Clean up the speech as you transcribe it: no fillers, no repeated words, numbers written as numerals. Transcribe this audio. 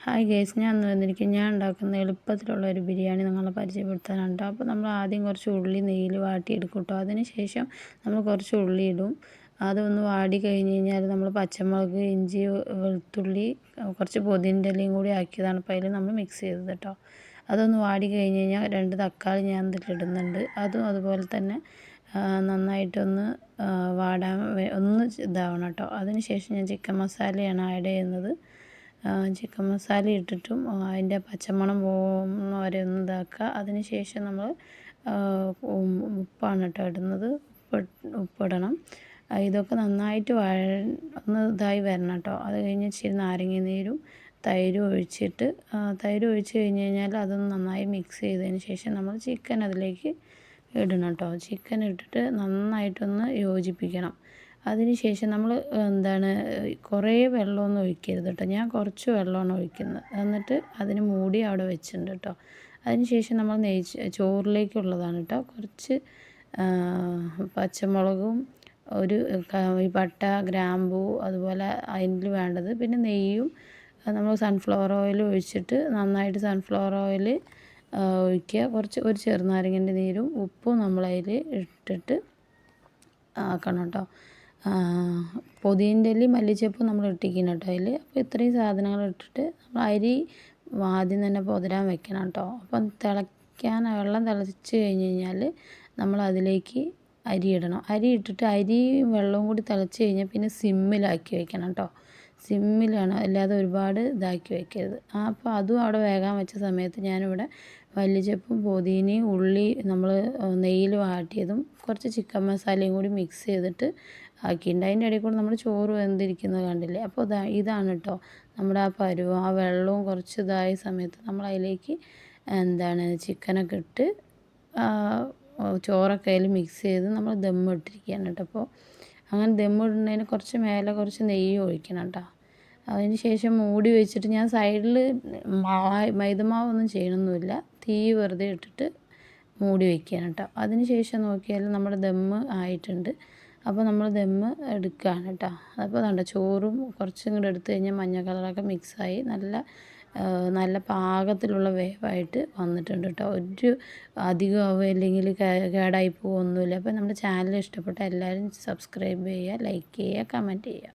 Hi guys, ഞാൻ ഇന്ന് വന്നിരിക്കുന്നത് ഞാൻ ഉണ്ടാക്കുന്ന എളുപ്പത്തിലുള്ള ഒരു ബിരിയാണി നിങ്ങളെ പരിചയപ്പെടുത്താനാണ് കേട്ടോ. അപ്പോൾ നമ്മൾ ആദ്യം കുറച്ച് ഉള്ളി നെയ്യിൽ വാട്ടിയെടുക്കും കേട്ടോ. അതിന് ശേഷം നമ്മൾ കുറച്ച് ഉള്ളി ഇടും. അതൊന്ന് വാടി കഴിഞ്ഞ് കഴിഞ്ഞാൽ നമ്മൾ പച്ചമുളക്, ഇഞ്ചി, വെളുത്തുള്ളി, കുറച്ച് പുതിനയുടെ ഇലയും കൂടി ആക്കിയതാണ് അപ്പോൾ അതിൽ നമ്മൾ മിക്സ് ചെയ്തത് കേട്ടോ. അതൊന്ന് വാടി കഴിഞ്ഞ് കഴിഞ്ഞാൽ 2 തക്കാളി ഞാൻ ഇതിലിടുന്നുണ്ട്. അതും അതുപോലെ തന്നെ നന്നായിട്ടൊന്ന് വാടാൻ ഒന്ന് ഇതാവണം കേട്ടോ. അതിന് ശേഷം ഞാൻ ചിക്കൻ മസാലയാണ് ആഡ് ചെയ്യുന്നത്. ചിക്കൻ മസാല ഇട്ടിട്ടും അതിൻ്റെ പച്ചമണം പോകുന്ന വരെ ഒന്ന് ഇതാക്കുക. അതിന് ശേഷം നമ്മൾ ഉപ്പാണ് കേട്ടോ ഇടുന്നത്. ഉപ്പിടണം. ഇതൊക്കെ നന്നായിട്ട് ഒന്ന് ഇതായി വരണം കേട്ടോ. അത് കഴിഞ്ഞ് ഇച്ചിരി നാരങ്ങ നീരും തൈരും ഒഴിച്ചിട്ട് തൈര് ഒഴിച്ച് കഴിഞ്ഞ് കഴിഞ്ഞാൽ അതൊന്ന് നന്നായി മിക്സ് ചെയ്തതിന് ശേഷം നമ്മൾ ചിക്കൻ അതിലേക്ക് ഇടണം കേട്ടോ. ചിക്കൻ ഇട്ടിട്ട് നന്നായിട്ടൊന്ന് യോജിപ്പിക്കണം. അതിന് ശേഷം നമ്മൾ കുറേ വെള്ളമൊന്നും ഒഴിക്കരുത് കേട്ടോ. ഞാൻ കുറച്ച് വെള്ളമാണ് ഒഴിക്കുന്നത്. എന്നിട്ട് അതിന് മൂടി അവിടെ വെച്ചിട്ടുണ്ട് കേട്ടോ. അതിന് ശേഷം നമ്മൾ ചോറിലേക്കുള്ളതാണ് കേട്ടോ. കുറച്ച് പച്ചമുളകും ഈ പട്ട, ഗ്രാമ്പൂ, അതുപോലെ അതിൽ വേണ്ടത് പിന്നെ നെയ്യും നമ്മൾ സൺഫ്ലവർ ഓയിൽ ഒഴിച്ചിട്ട് നന്നായിട്ട് സൺഫ്ലവർ ഓയിൽ ഒഴിക്കുക. ഒരു ചെറുനാരങ്ങൻ്റെ നീരും ഉപ്പും നമ്മളതിൽ ഇട്ടിട്ട് ആക്കണം കേട്ടോ. പുതിനയുടെ ഇലയും മല്ലിച്ചപ്പും നമ്മൾ ഇട്ടിരിക്കണം കേട്ടോ അതിൽ. അപ്പോൾ ഇത്രയും സാധനങ്ങൾ ഇട്ടിട്ട് നമ്മൾ അരി ആദ്യം തന്നെ പൊതിരാൻ വെക്കണം കേട്ടോ. അപ്പം വെള്ളം തിളച്ച് കഴിഞ്ഞ് കഴിഞ്ഞാൽ നമ്മൾ അതിലേക്ക് അരി ഇടണം. അരി ഇട്ടിട്ട് അരിയും വെള്ളവും കൂടി തിളച്ച് കഴിഞ്ഞാൽ പിന്നെ സിമ്മിലാക്കി വെക്കണം കേട്ടോ. സിമ്മിലാണ്, അല്ലാതെ ഒരുപാട് ഇതാക്കി വെക്കരുത്. അപ്പോൾ അതും അവിടെ വേകാൻ വെച്ച സമയത്ത് ഞാനിവിടെ മല്ലിച്ചപ്പും പുതിനയും ഉള്ളി നമ്മൾ നെയ്യിൽ വാട്ടിയതും കുറച്ച് ചിക്കൻ മസാലയും കൂടി മിക്സ് ചെയ്തിട്ട് ആക്കിയിട്ടുണ്ട്. അതിൻ്റെ ഇടയിൽ കൂടെ നമ്മൾ ചോറ് വെന്തിരിക്കുന്നത് കണ്ടില്ലേ. അപ്പോൾ ഇതാണ് കേട്ടോ നമ്മുടെ ആ പരുവം. ആ വെള്ളവും കുറച്ച് ഇതായ സമയത്ത് നമ്മൾ അതിലേക്ക് ചിക്കനൊക്കെ ഇട്ട് ചോറൊക്കെ അതിൽ മിക്സ് ചെയ്ത് നമ്മൾ ദമ്മിട്ടിരിക്കുകയാണ് കേട്ടോ. അപ്പോൾ അങ്ങനെ ദമ്മിടുന്നതിന് കുറച്ച് മേലെ കുറച്ച് നെയ്യ് ഒഴിക്കണം കേട്ടോ. അതിന് ശേഷം മൂടി വെച്ചിട്ട് ഞാൻ സൈഡിൽ മൈദമാവൊന്നും ചെയ്യണമൊന്നുമില്ല. തീ വെറുതെ ഇട്ടിട്ട് മൂടി വയ്ക്കുകയാണ് കേട്ടോ. അതിന് ശേഷം നോക്കിയാൽ നമ്മുടെ ദമ്മ് ആയിട്ടുണ്ട്. അപ്പോൾ നമ്മൾ ദമ്മ് എടുക്കുകയാണ് കേട്ടോ. അപ്പോൾ കണ്ടോ ചോറും കുറച്ചും കൂടെ എടുത്തു കഴിഞ്ഞാൽ മഞ്ഞ കളറൊക്കെ മിക്സായി നല്ല പാകത്തിലുള്ള വേവായിട്ട് വന്നിട്ടുണ്ട് കേട്ടോ. അധികം ആവുകയില്ലെങ്കിൽ കേടായി പോകുമൊന്നുമില്ല. അപ്പോൾ നമ്മുടെ ചാനൽ ഇഷ്ടപ്പെട്ട എല്ലാവരും സബ്സ്ക്രൈബ് ചെയ്യുക, ലൈക്ക് ചെയ്യുക, കമൻറ്റ് ചെയ്യുക.